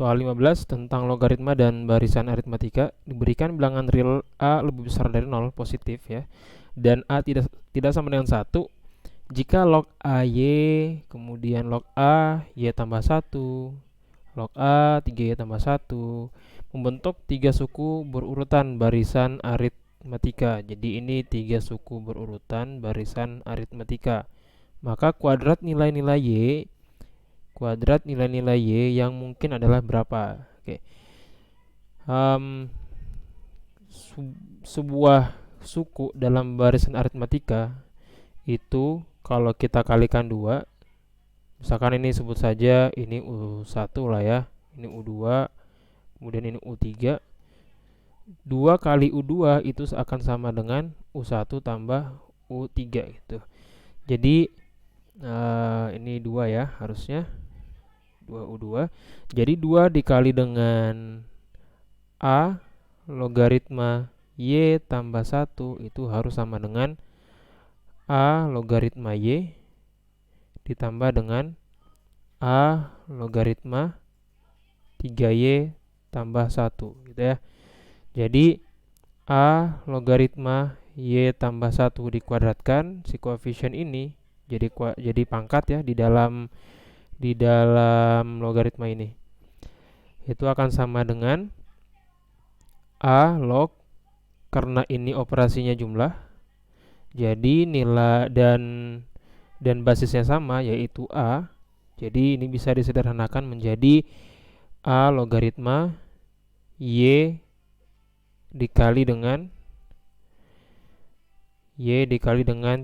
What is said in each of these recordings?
Soal 15 tentang logaritma dan barisan aritmatika. Diberikan bilangan real A lebih besar dari 0, positif ya. Dan A tidak sama dengan 1 jika log AY, kemudian log A, Y tambah 1, log A, 3Y tambah 1, membentuk 3 suku berurutan barisan aritmatika. Jadi ini 3 suku berurutan barisan aritmatika. Maka kuadrat nilai-nilai Y yang mungkin adalah berapa? Oke. Um, Sebuah suku dalam barisan aritmatika itu kalau kita kalikan 2, misalkan ini sebut saja ini U1 lah ya, ini U2, kemudian ini U3. 2 kali U2 itu akan sama dengan U1 tambah U3 gitu. Jadi ini 2 ya harusnya, 2U2. Jadi 2 dikali dengan A logaritma Y tambah 1 itu harus sama dengan A logaritma Y ditambah dengan A logaritma 3Y tambah 1 gitu ya. Jadi A logaritma Y tambah 1 dikuadratkan, si koefisien ini jadi pangkat ya di dalam logaritma ini. Itu akan sama dengan A log, karena ini operasinya jumlah, jadi nilai dan basisnya sama yaitu A. Jadi ini bisa disederhanakan menjadi A logaritma Y dikali dengan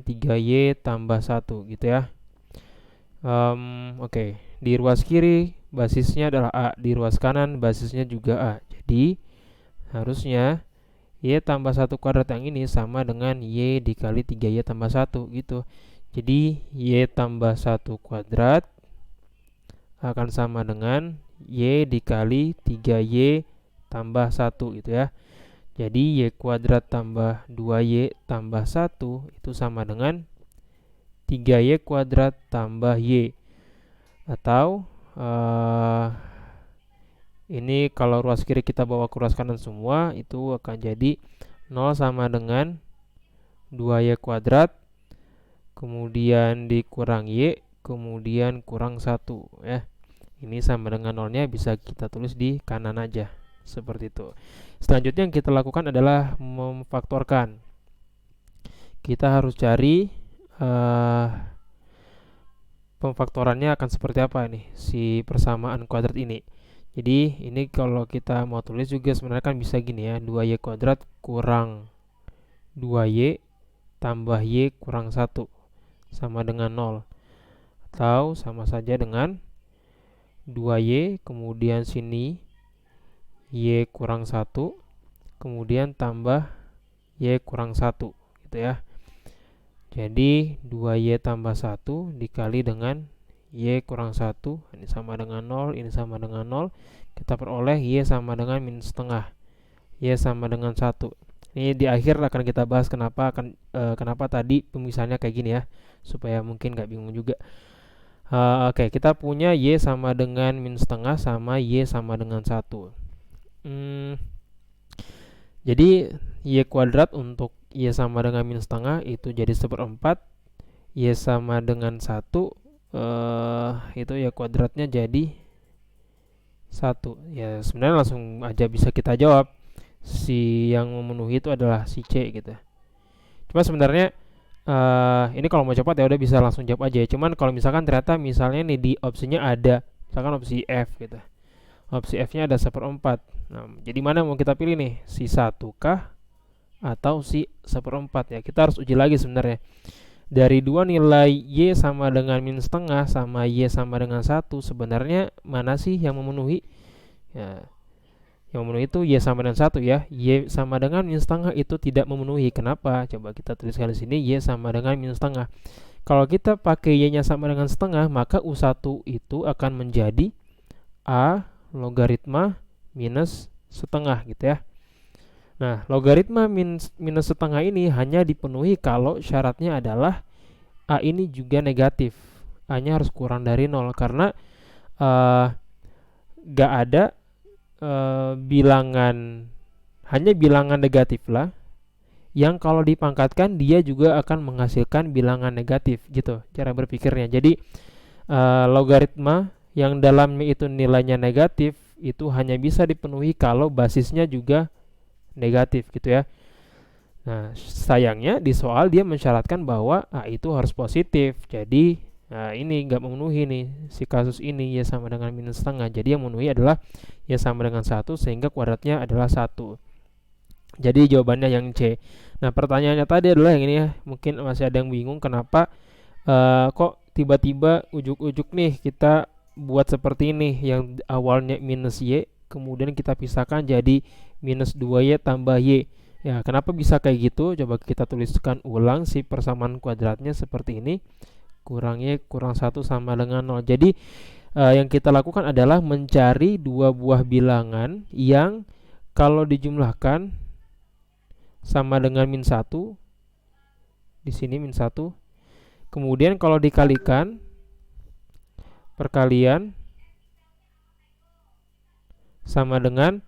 3Y tambah 1 gitu ya. Oke. Di ruas kiri basisnya adalah A, di ruas kanan basisnya juga A. Jadi harusnya Y tambah 1 kuadrat yang ini sama dengan Y dikali 3Y tambah 1 gitu. Jadi Y tambah 1 kuadrat akan sama dengan Y dikali 3Y tambah 1 gitu ya. Jadi Y kuadrat tambah 2Y tambah 1 itu sama dengan 3Y kuadrat tambah Y. Atau ini kalau ruas kiri kita bawa ke ruas kanan semua, itu akan jadi 0 sama dengan 2Y kuadrat, kemudian dikurang Y, kemudian kurang 1 ya. Ini sama dengan 0-nya bisa kita tulis di kanan aja, seperti itu. Selanjutnya yang kita lakukan adalah memfaktorkan. Kita harus cari pemfaktorannya akan seperti apa nih, si persamaan kuadrat ini. Jadi ini kalau kita mau tulis juga sebenarnya kan bisa gini ya, 2Y kuadrat kurang 2Y tambah Y kurang 1 sama dengan 0. Atau sama saja dengan 2Y, kemudian sini Y kurang 1, kemudian tambah Y kurang 1 gitu ya. Jadi 2Y tambah 1 dikali dengan Y kurang 1, ini sama dengan 0, ini sama dengan 0. Kita peroleh Y sama dengan minus setengah, Y sama dengan 1. Ini di akhir akan kita bahas kenapa tadi pemisahannya kayak gini ya, supaya mungkin nggak bingung juga. Oke, kita punya Y sama dengan minus setengah sama Y sama dengan 1. Jadi Y kuadrat untuk Y sama dengan minus setengah itu jadi 1/4. Y sama dengan 1 itu Y kuadratnya jadi 1. Ya sebenarnya langsung aja bisa kita jawab, si yang memenuhi itu adalah si C gitu. Cuma sebenarnya ini kalau mau cepat ya udah bisa langsung jawab aja ya. Cuman kalau misalkan ternyata misalnya nih di opsinya ada misalkan opsi F gitu, opsi F-nya ada 1/4. Nah, jadi mana mau kita pilih nih? Si 1 kah atau si 1/4 ya? Kita harus uji lagi sebenarnya. Dari dua nilai Y sama dengan minus setengah sama Y sama dengan 1, sebenarnya mana sih yang memenuhi? Ya, yang memenuhi itu Y sama dengan 1 ya. Y sama dengan minus setengah itu tidak memenuhi. Kenapa? Coba kita tuliskan di sini Y sama dengan minus setengah. Kalau kita pakai Y-nya sama dengan setengah, maka U1 itu akan menjadi A logaritma minus setengah gitu ya. Nah, logaritma minus setengah ini hanya dipenuhi kalau syaratnya adalah A ini juga negatif. A-nya harus kurang dari 0 karena gak ada bilangan, hanya bilangan negatif lah yang kalau dipangkatkan dia juga akan menghasilkan bilangan negatif gitu cara berpikirnya. Jadi logaritma yang dalamnya itu nilainya negatif itu hanya bisa dipenuhi kalau basisnya juga negatif gitu ya. Nah, sayangnya di soal dia mensyaratkan bahwa itu harus positif. Jadi, ini nggak memenuhi nih si kasus ini y sama dengan minus setengah. Jadi yang memenuhi adalah y sama dengan satu sehingga kuadratnya adalah satu. Jadi jawabannya yang C. Nah, pertanyaannya tadi adalah yang ini ya. Mungkin masih ada yang bingung kenapa kok tiba-tiba ujuk-ujuk nih kita buat seperti ini yang awalnya minus y kemudian kita pisahkan jadi minus 2y tambah y. Ya, kenapa bisa kayak gitu? Coba kita tuliskan ulang si persamaan kuadratnya seperti ini. Kurang y kurang 1 sama dengan 0. Jadi yang kita lakukan adalah mencari dua buah bilangan yang kalau dijumlahkan sama dengan min 1. Di sini min 1. Kemudian kalau dikalikan perkalian sama dengan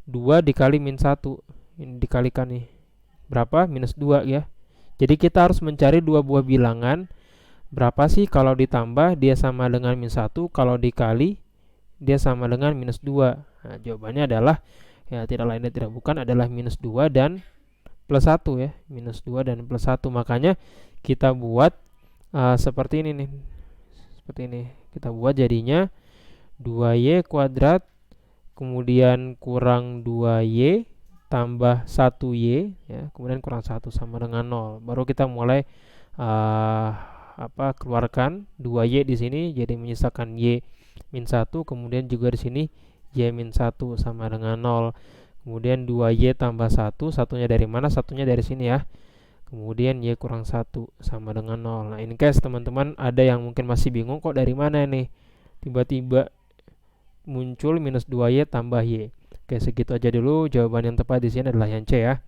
2 dikali min 1. Ini dikalikan nih. Berapa? Minus 2 ya. Jadi kita harus mencari dua buah bilangan. Berapa sih kalau ditambah dia sama dengan min 1, kalau dikali dia sama dengan minus 2. Nah, jawabannya adalah ya tidak lain dan tidak bukan adalah minus 2 dan plus 1 ya. Minus 2 dan plus 1. Makanya kita buat seperti ini nih. Seperti ini. Kita buat jadinya 2y kuadrat kemudian kurang 2y tambah 1y ya, kemudian kurang 1 sama dengan 0. Baru kita mulai keluarkan 2y di sini jadi menyisakan y min 1, kemudian juga di sini y min 1 sama dengan 0. Kemudian 2y tambah 1, satunya dari mana? Satunya dari sini ya. Kemudian y kurang 1 sama dengan 0. Nah, in case teman-teman ada yang mungkin masih bingung kok dari mana nih tiba-tiba muncul minus 2y tambah y. Oke, segitu aja dulu. Jawaban yang tepat di sini adalah yang C ya.